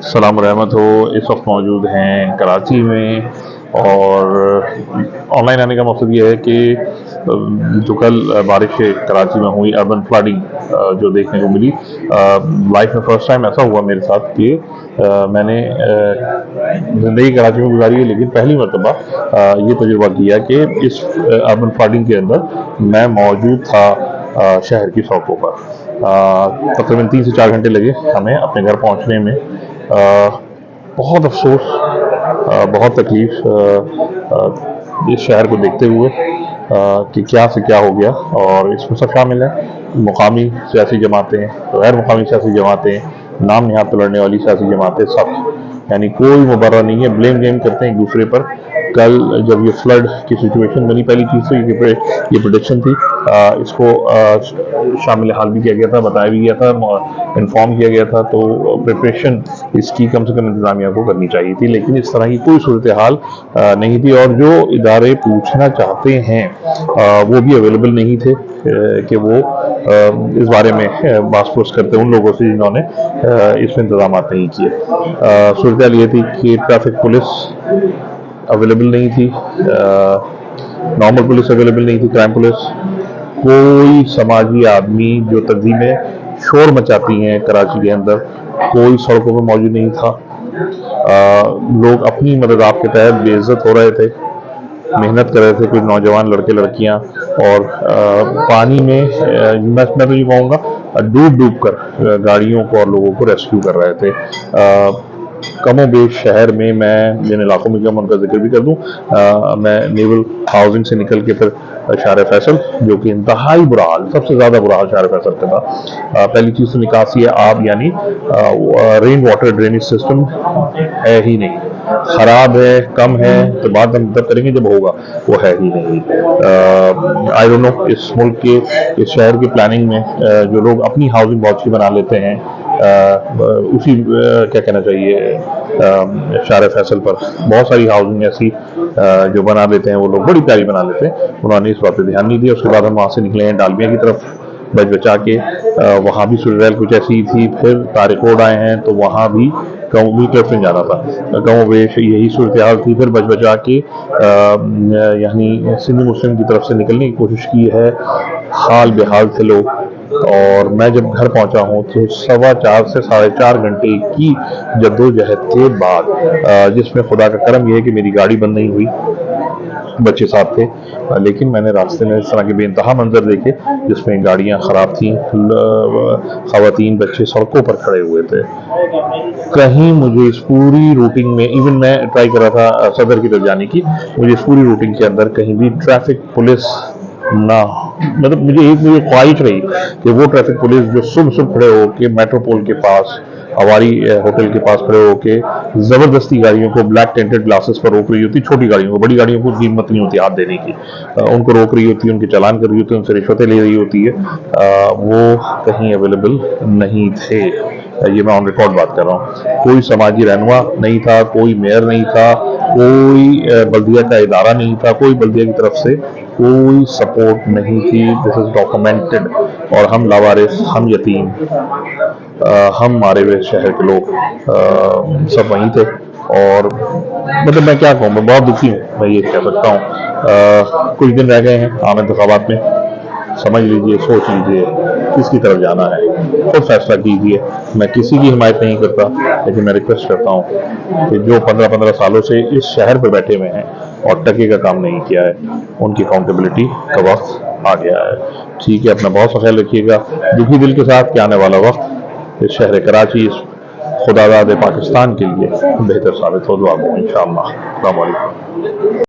सलाम रहमत हो। इस वक्त मौजूद हैं कराची में, और ऑनलाइन आने का मकसद ये है कि जो कल बारिश कराची में हुई, अर्बन फ्लडिंग जो देखने को मिली, लाइफ में फ़र्स्ट टाइम ऐसा हुआ मेरे साथ कि मैंने ज़िंदगी कराची में गुजारी है, लेकिन पहली मरतबा ये तजुर्बा किया कि इस अर्बन फ्लडिंग के अंदर मैं मौजूद था शहर की सड़कों पर। तकरीबन 3 से 4 घंटे लगे हमें अपने घर पहुंचने में। बहुत अफसोस, बहुत तकलीफ इस शहर को देखते हुए कि क्या से क्या हो गया। और इसमें सब शामिल है मुकामी सियासी जमातें, गैर मुकामी सियासी जमातें, नाम निहाद लड़ने वाली सियासी जमातें, सब, यानी कोई मुबर्रा नहीं है। ब्लेम गेम करते हैं एक दूसरे पर। कल जब ये फ्लड की सिचुएशन बनी, पहली चीज़ तो ये प्रोडिक्शन थी, इसको शामिल हाल भी किया गया था, बताया भी गया था, इन्फॉर्म किया गया था, तो प्रिपरेशन इसकी कम से कम इंतज़ामिया को करनी चाहिए थी। लेकिन इस तरह की कोई सूरत हाल नहीं थी, और जो इदारे पूछना चाहते हैं वो भी अवेलेबल नहीं थे कि वो इस बारे में बात पुरस करते उन लोगों से जिन्होंने इसमें इंतजाम नहीं किए। सूरत हाल ये थी कि ट्रैफिक पुलिस अवेलेबल नहीं थी, नॉर्मल पुलिस अवेलेबल नहीं थी, क्राइम पुलिस, कोई समाजी आदमी जो तंजीमें शोर मचाती हैं कराची के अंदर, कोई सड़कों पर मौजूद नहीं था। लोग अपनी मदद आपके तहत बेइज्जत हो रहे थे, मेहनत कर रहे थे, कुछ नौजवान लड़के लड़कियां, और पानी में मैं तो ये कहूँगा डूब डूब कर गाड़ियों को और लोगों को रेस्क्यू कर रहे थे। कमो बेश शहर में, मैं जिन इलाकों में गया उनका जिक्र भी कर दूं, मैं नेवल हाउसिंग से निकल के फिर शार फैसल, जो कि इंतहाई बुरा हाल, सबसे ज़्यादा बुरा हाल शार फैसल का था। पहली चीज़ तो निकासी है आब, यानी रेन वाटर ड्रेनेज सिस्टम है ही नहीं, ख़राब है, कम है, तो बात हम तब करेंगे जब होगा, वो है ही नहीं। आई डोंट नो, इस मुल्क के, इस शहर की प्लानिंग में जो लोग अपनी हाउसिंग बहुत अच्छी बना लेते हैं, उसी क्या कहना चाहिए, शार फैसल पर बहुत सारी हाउसिंग ऐसी जो बना लेते हैं, वो लोग बड़ी प्यारी बना लेते हैं, उन्होंने इस बात पे ध्यान नहीं दिया। उसके बाद हम वहाँ से निकले हैं डालमिया की तरफ बच बचा के, वहाँ भी सूरत कुछ ऐसी थी। फिर तारिक रोड आए हैं, तो वहाँ भी गाँव तरफ से जाना था, गाँव वेश यही सूरत हाल थी। फिर बच बचा के यानी सिंधी मुस्लिम की तरफ से निकलने की कोशिश की है, हाल बेहाल थे लोग। और मैं जब घर पहुंचा हूं तो 4:15 से 4:30 घंटे की जद्दोजहद के बाद, जिसमें खुदा का करम यह है कि मेरी गाड़ी बंद नहीं हुई, बच्चे साथ थे, लेकिन मैंने रास्ते में इस तरह के बेइंतहा मंजर देखे जिसमें गाड़ियां खराब थीं, खवातीन बच्चे सड़कों पर खड़े हुए थे। कहीं मुझे इस पूरी रूटिंग में, इवन मैं ट्राई कर रहा था सदर की तरफ जाने की, मुझे इस पूरी रूटिंग के अंदर कहीं भी ट्रैफिक पुलिस ना, मतलब मुझे ख्वाहिश रही कि वो ट्रैफिक पुलिस जो सुबह सुबह खड़े होके मेट्रोपोल के पास, हवारी होटल के पास खड़े होके जबरदस्ती गाड़ियों को ब्लैक टेंटेड ग्लासेस पर रोक रही होती, छोटी गाड़ियों को, बड़ी गाड़ियों को कीमत नहीं होती हाथ देने की, उनको रोक रही होती है, उनके चालान कर रही होती है, उनसे रिश्वतें ले रही होती है, वो कहीं अवेलेबल नहीं थे। ये मैं ऑन रिकॉर्ड बात कर रहा हूँ। कोई समाजी रहनुमा नहीं था, कोई मेयर नहीं था, कोई बल्दिया का इदारा नहीं था, कोई बल्दिया की तरफ से कोई सपोर्ट नहीं थी। This is documented. और हम लावारिस, हम यतीम, हम मारे हुए शहर के लोग सब वहीं थे। और मतलब मैं क्या कहूँ, मैं बहुत दुखी हूँ, मैं ये कह सकता हूँ। कुछ दिन रह गए हैं आम इंतखाबात में, समझ लीजिए, सोच लीजिए किसकी तरफ जाना है, खुद फैसला कीजिए। मैं किसी की हिमायत नहीं करता, लेकिन मैं रिक्वेस्ट करता हूँ कि जो 15-15 सालों से इस शहर पे बैठे हुए हैं और टके का काम नहीं किया है, उनकी अकाउंटेबिलिटी का वक्त आ गया है। ठीक है, अपना बहुत सा ख्याल रखिएगा, दुखी दिल के साथ कि आने वाला वक्त इस शहर कराची, इस खुदादाद पाकिस्तान के लिए बेहतर साबित हो। दुआ को इंशाअल्लाह। अस्सलाम वालेकुम।